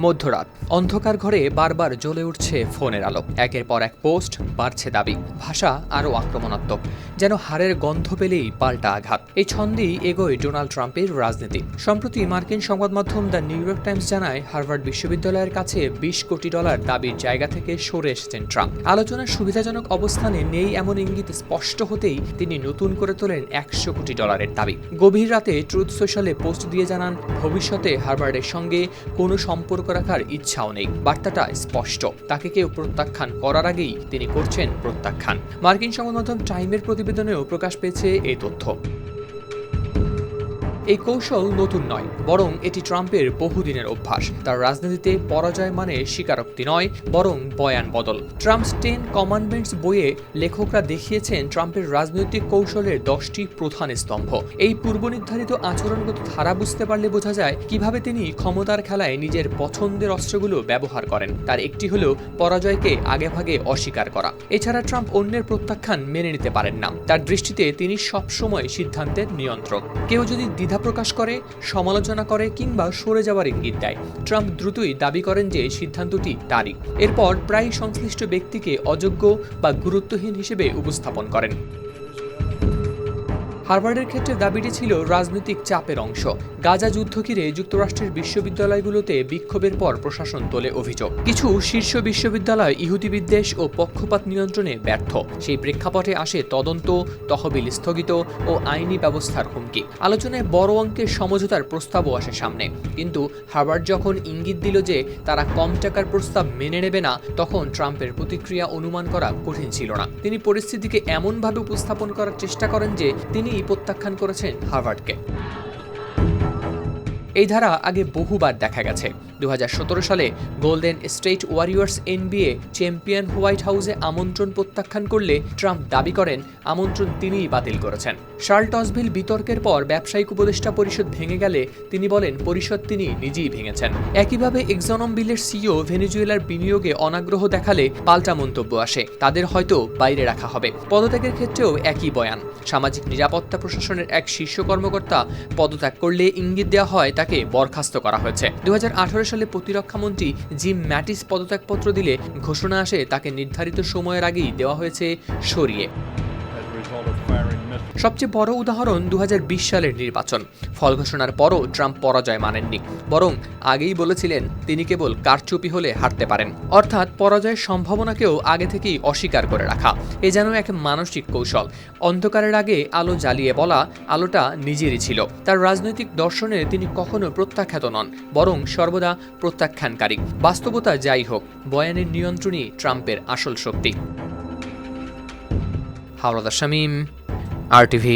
মধ্যরাত, অন্ধকার ঘরে বারবার জ্বলে উঠছে ফোনের আলো। একের পর এক পোস্ট, বাড়ছে দাবি, ভাষা আরও আক্রমণাত্মক, যেন হাড়ের গন্ধ পেলেই পাল্টা আঘাত। এই ছন্দেই এগোয় ডোনাল্ড ট্রাম্পের রাজনীতি। সম্প্রতি মার্কিন সংবাদ মাধ্যম দ্য নিউ ইয়র্ক টাইমস জানায়, হার্ভার্ড বিশ্ববিদ্যালয়ের কাছে $20 কোটি দাবির জায়গা থেকে সরে এসেছেন ট্রাম্প। আলোচনার সুবিধাজনক অবস্থানে নেই এমন ইঙ্গিত স্পষ্ট হতেই তিনি নতুন করে তোলেন $100 কোটি দাবি। গভীর রাতে ট্রুথ সোশ্যালে পোস্ট দিয়ে জানান, ভবিষ্যতে হার্ভার্ডের সঙ্গে কোনো সম্পর্ক রাখার ইচ্ছাও নেই। বার্তাটা স্পষ্ট, তাকে কেউ প্রত্যাখ্যান করার আগেই তিনি করছেন প্রত্যাখ্যান। মার্কিন সংবাদ মাধ্যম টাইমের প্রতিবেদনেও প্রকাশ পেয়েছে এই তথ্য। এই কৌশল নতুন নয়, বরং এটি ট্রাম্পের বহুদিনের অভ্যাস। তার রাজনীতিতে পরাজয় মানে স্বীকারোক্তি নয়, বরং বয়ান বদল। ট্রাম্পস 10 কমান্ডমেন্টস বইয়ে লেখকরা দেখিয়েছেন ট্রাম্পের রাজনৈতিক কৌশলের 10টি প্রধান স্তম্ভ। এই পূর্বনির্ধারিত আচরণগত ধারা বুঝতে পারলে বোঝা যায় কিভাবে তিনি ক্ষমতার খেলায় নিজের পছন্দের অস্ত্রগুলো ব্যবহার করেন। তার একটি হলো পরাজয়কে আগেভাগে অস্বীকার করা। এছাড়া ট্রাম্প অন্যের প্রত্যাখ্যান মেনে নিতে পারেন না। তার দৃষ্টিতে তিনি সবসময় সিদ্ধান্তের নিয়ন্ত্রক। কেউ যদি দ্বিধা প্রকাশ করে, সমালোচনা করে কিংবা সরে যাওয়ার ইঙ্গিত দেয়, ট্রাম্প দ্রুতই দাবি করেন যে সিদ্ধান্তটি তারই। এরপর প্রায় সংশ্লিষ্ট ব্যক্তিকে অযোগ্য বা গুরুত্বহীন হিসেবে উপস্থাপন করেন। হার্ভার্ডের ক্ষেত্রে দাবিটি ছিল রাজনৈতিক চাপের অংশ। গাজা যুদ্ধ ঘিরে যুক্তরাষ্ট্রের বিশ্ববিদ্যালয়গুলোতে বিক্ষোভের পর প্রশাসন তোলে অভিযোগ, কিছু শীর্ষ বিশ্ববিদ্যালয় ইহুদি বিদ্বেষ ও পক্ষপাত নিয়ন্ত্রণে ব্যর্থ। সেই প্রেক্ষাপটে আসে তদন্ত, তহবিল স্থগিত ও আইনি ব্যবস্থার হুমকি। আলোচনায় বড় অঙ্কের সমঝোতার প্রস্তাবও আসে সামনে, কিন্তু হার্ভার্ড যখন ইঙ্গিত দিল যে তারা কম টাকার প্রস্তাব মেনে নেবে না, তখন ট্রাম্পের প্রতিক্রিয়া অনুমান করা কঠিন ছিল না। তিনি পরিস্থিতিকে এমনভাবে উপস্থাপন করার চেষ্টা করেন যে তিনি প্রত্যাখ্যান করেছেন হার্ভার্ডকে। এই ধারা আগে বহুবার দেখা গেছে। 2017 সালে golden state Warriors NBA champion white হাউসে আমন্ত্রণ প্রত্যাখ্যান করলে ট্রাম্প দাবি করেন আমন্ত্রণ তিনিই বাতিল করেছেন। শার্লটসভিল বিতর্কের পর ব্যবসায়িক উপদেষ্টা পরিষদ ভেঙে গেলে তিনি বলেন পরিষদ তিনি নিজেই ভেঙেছেন। একইভাবে এক্সনমবিলের সিইও ভেনেজুয়েলার বিনিয়োগে অনাগ্রহ দেখালে পাল্টা মন্তব্য আসে, তাদের হয়তো বাইরে রাখা হবে। পদত্যাগের ক্ষেত্রেও একই বয়ান। সামাজিক নিরাপত্তা প্রশাসনের এক শীর্ষ কর্মকর্তা পদত্যাগ করলে ইঙ্গিত দেওয়া হয় তাকে বরখাস্ত করা হয়েছে। 2018 সালে প্রতিরক্ষামন্ত্রী জিম ম্যাটিস পদত্যাগপত্র দিলে ঘোষণা আসে তাকে নির্ধারিত সময়ের আগেই দেওয়া হয়েছে সরিয়ে। সবচেয়ে বড় উদাহরণ 2020 সালের নির্বাচন। ফল ঘোষণার পরও ট্রাম্প পরাজয় মানেননি, বরং আগেই বলেছিলেন তিনি কেবল কারচুপি হলে হারতে পারেন, অর্থাৎ পরাজয়ের সম্ভাবনাকেও আগে থেকেই অস্বীকার করে রাখা। এ যেন এক মানসিক কৌশল। অন্ধকারের আগে আলো জ্বালিয়ে বলা, আলোটা নিজেরই ছিল। তার রাজনৈতিক দর্শনে তিনি কখনো প্রত্যাখ্যাত নন, বরং সর্বদা প্রত্যাখ্যানকারী। বাস্তবতা যাই হোক, বয়ানের নিয়ন্ত্রণই ট্রাম্পের আসল শক্তি। হাওলাদার শামীম, RTV।